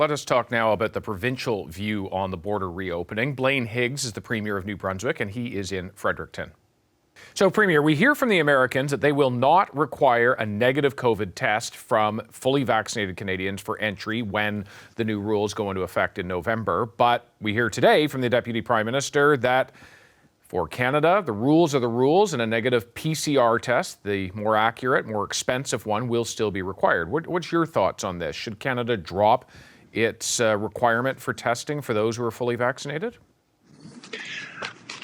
Let us talk now about the provincial view on the border reopening. Blaine Higgs is the Premier of New Brunswick, and he is in Fredericton. So, Premier, we hear from the Americans that they will not require a negative COVID test from fully vaccinated Canadians for entry when the new rules go into effect in November. But we hear today from the Deputy Prime Minister that for Canada, the rules are the rules, and a negative PCR test, the more accurate, more expensive one, will still be required. What's your thoughts on this? Should Canada drop its requirement for testing for those who are fully vaccinated?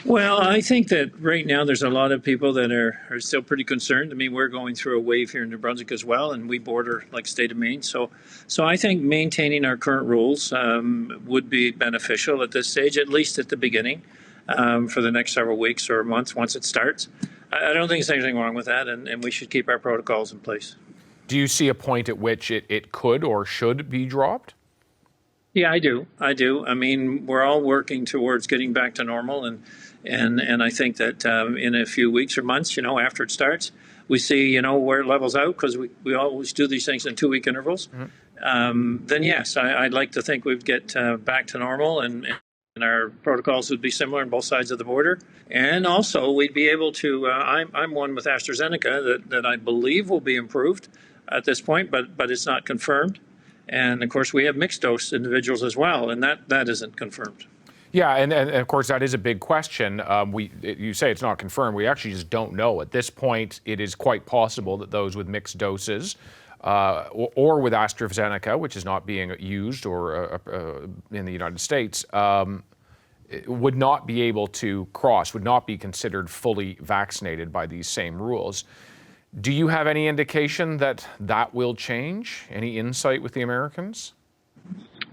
Well, I think that right now there's a lot of people that are still pretty concerned. I mean, we're going through a wave here in New Brunswick as well, and we border like state of Maine. So I think maintaining our current rules would be beneficial at this stage, at least at the beginning, for the next several weeks or months once it starts. I don't think there's anything wrong with that, and we should keep our protocols in place. Do you see a point at which it could or should be dropped? Yeah, I do. I mean, we're all working towards getting back to normal, and I think that in a few weeks or months, after it starts, we see, where it levels out, because we always do these things in 2-week intervals. Mm-hmm. Then yes, I'd like to think we'd get back to normal, and our protocols would be similar on both sides of the border. And also, we'd be able to, I'm one with AstraZeneca that I believe will be improved at this point, but it's not confirmed. And of course, we have mixed dose individuals as well, and that isn't confirmed. Yeah, and of course, that is a big question. You say it's not confirmed. We actually just don't know. At this point, it is quite possible that those with mixed doses or with AstraZeneca, which is not being used or in the United States, would not be able to cross, would not be considered fully vaccinated by these same rules. Do you have any indication that will change? Any insight with the Americans?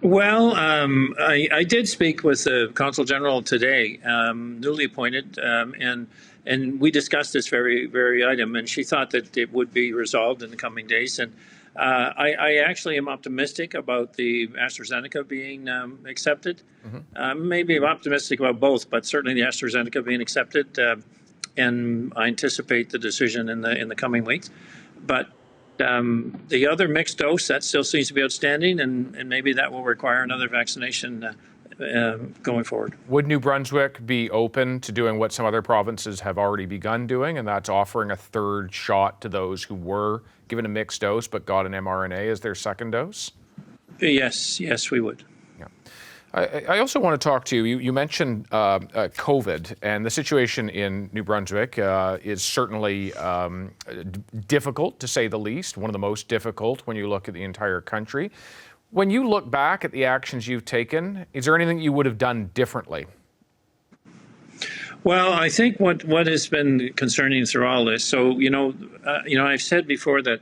Well, I did speak with the Consul General today, newly appointed, and we discussed this very item, and she thought that it would be resolved in the coming days. And I actually am optimistic about the AstraZeneca being accepted. Mm-hmm. Maybe I'm optimistic about both, but certainly the AstraZeneca being accepted. And I anticipate the decision in the coming weeks. But the other mixed dose, that still seems to be outstanding, and maybe that will require another vaccination going forward. Would New Brunswick be open to doing what some other provinces have already begun doing, and that's offering a third shot to those who were given a mixed dose but got an mRNA as their second dose? Yes, we would. Yeah. I also want to talk to you. You mentioned COVID, and the situation in New Brunswick is certainly difficult, to say the least, one of the most difficult when you look at the entire country. When you look back at the actions you've taken, is there anything you would have done differently? Well, I think what has been concerning through all this, so, I've said before that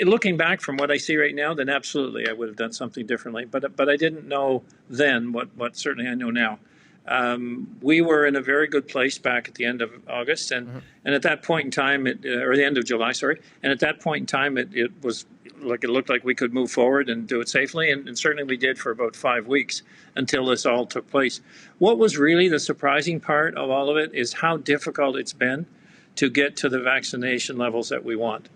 looking back from what I see right now, then absolutely I would have done something differently. But I didn't know then what certainly I know now. We were in a very good place back at the end of August, and at that point in time, or the end of July, sorry. And at that point in time, it was like it looked like we could move forward and do it safely, and certainly we did for about 5 weeks until this all took place. What was really the surprising part of all of it is how difficult it's been to get to the vaccination levels that we want.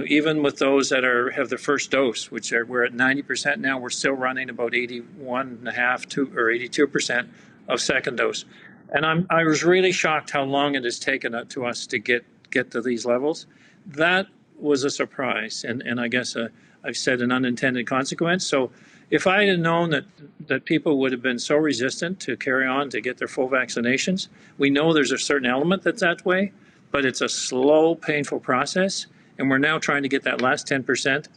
Even with those that have the first dose, we're at 90% now, we're still running about 81.5% or 82% of second dose. And I was really shocked how long it has taken to us to get to these levels. That was a surprise, and I guess I've said an unintended consequence. So if I had known that people would have been so resistant to carry on to get their full vaccinations, we know there's a certain element that's that way, but it's a slow, painful process. And we're now trying to get that last 10%,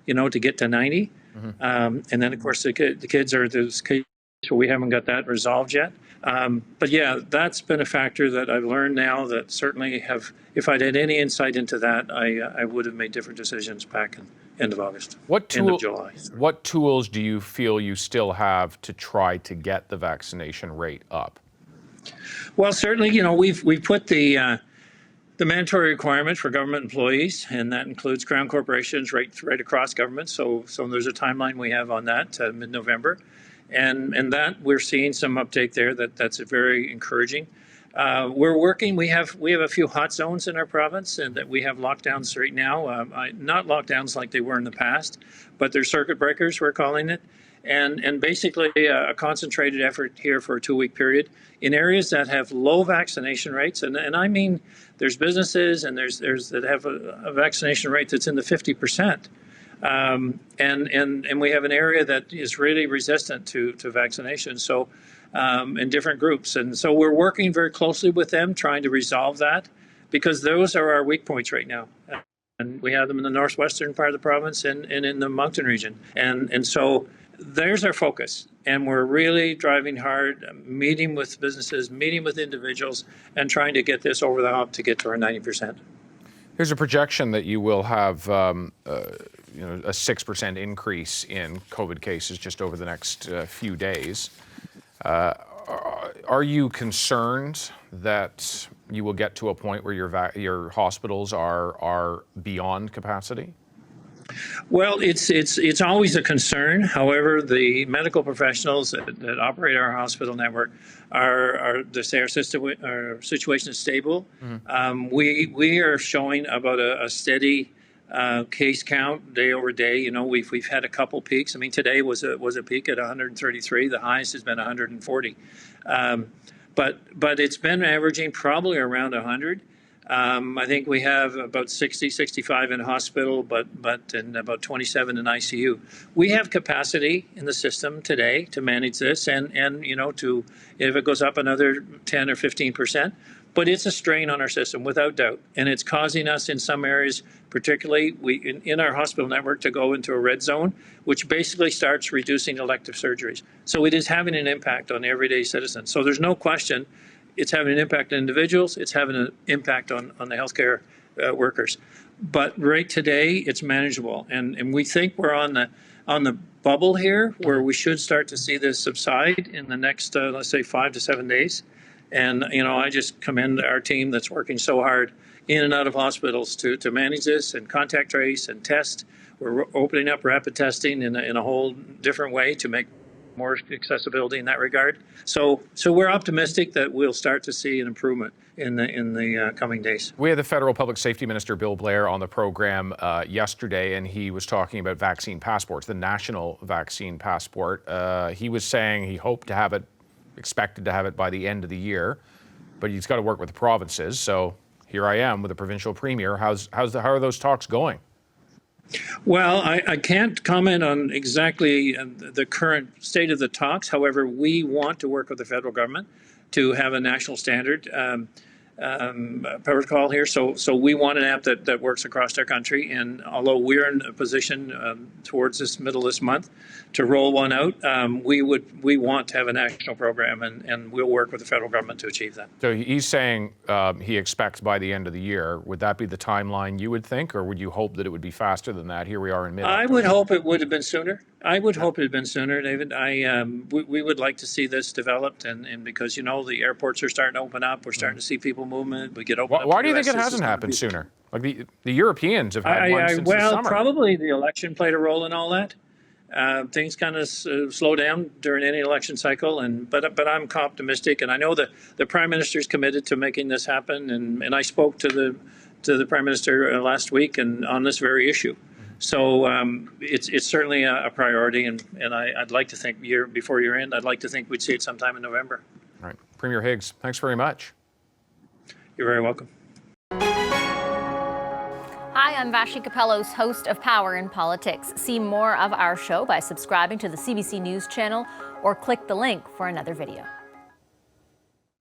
to get to 90. Mm-hmm. And then, of course, the kids are those cases where we haven't got that resolved yet. But yeah, that's been a factor that I've learned now that certainly if I'd had any insight into that, I would have made different decisions back in end of August, end of July. What tools do you feel you still have to try to get the vaccination rate up? Well, certainly, we've put the mandatory requirement for government employees, and that includes Crown corporations right across government. So there's a timeline we have on that, mid-November. And that we're seeing some uptake there that's very encouraging. We're working, we have a few hot zones in our province, and that we have lockdowns right now, not lockdowns like they were in the past, but they're circuit breakers, we're calling it. and basically a concentrated effort here for a 2-week period in areas that have low vaccination rates. And I mean, there's businesses and there's that have a vaccination rate that's in the 50%. And we have an area that is really resistant to vaccination. So in different groups. And so we're working very closely with them, trying to resolve that, because those are our weak points right now. And we have them in the northwestern part of the province and in the mountain region. And so there's our focus. And we're really driving hard, meeting with businesses, meeting with individuals, and trying to get this over the hump to get to our 90%. There's a projection that you will have a 6% increase in COVID cases just over the next few days. Are you concerned that you will get to a point where your hospitals are beyond capacity? Well, it's always a concern. However, the medical professionals that operate our hospital network they say our situation is stable. Mm-hmm. We are showing about a steady case count day over day. You know, we've had a couple peaks. I mean, today was a peak at 133. The highest has been 140. But it's been averaging probably around 100. I think we have about 60, 65 in hospital, but and about 27 in ICU. We have capacity in the system today to manage this, and to if it goes up another 10 or 15%. But it's a strain on our system, without doubt, and it's causing us in some areas, particularly in our hospital network, to go into a red zone, which basically starts reducing elective surgeries. So it is having an impact on the everyday citizen. So there's no question it's having an impact on individuals. It's having an impact on the healthcare workers. But right today, it's manageable, and we think we're on the bubble here, where we should start to see this subside in the next, let's say, 5 to 7 days. And, I just commend our team that's working so hard in and out of hospitals to manage this and contact trace and test. We're opening up rapid testing in a whole different way to make more accessibility in that regard. So we're optimistic that we'll start to see an improvement in the coming days. We had the federal public safety minister, Bill Blair, on the program yesterday, and he was talking about vaccine passports, the national vaccine passport. He was saying he hoped to have it, expected to have it by the end of the year, but he's got to work with the provinces. So here I am with the provincial premier. How are those talks going? Well, I can't comment on exactly the current state of the talks. However, we want to work with the federal government to have a national standard protocol here. So we want an app that works across our country. And although we're in a position towards this middle of this month to roll one out, we want to have a national program, and we'll work with the federal government to achieve that. So he's saying he expects by the end of the year. Would that be the timeline you would think, or would you hope that it would be faster than that? Here we are in mid-October. I would hope it would have been sooner. David. We would like to see this developed, and because the airports are starting to open up, we're starting to see people movement. We get open. Why do you think it hasn't happened sooner? Like the Europeans have had one since the summer. Probably the election played a role in all that. Things kind of slow down during any election cycle, but I'm optimistic, and I know that the Prime Minister is committed to making this happen, and I spoke to the Prime Minister last week and on this very issue. So it's certainly a priority, and I'd like to think before year end, I'd like to think we'd see it sometime in November. All right, Premier Higgs, thanks very much. You're very welcome. Hi, I'm Vashi Capellos, host of Power in Politics. See more of our show by subscribing to the CBC News channel or click the link for another video.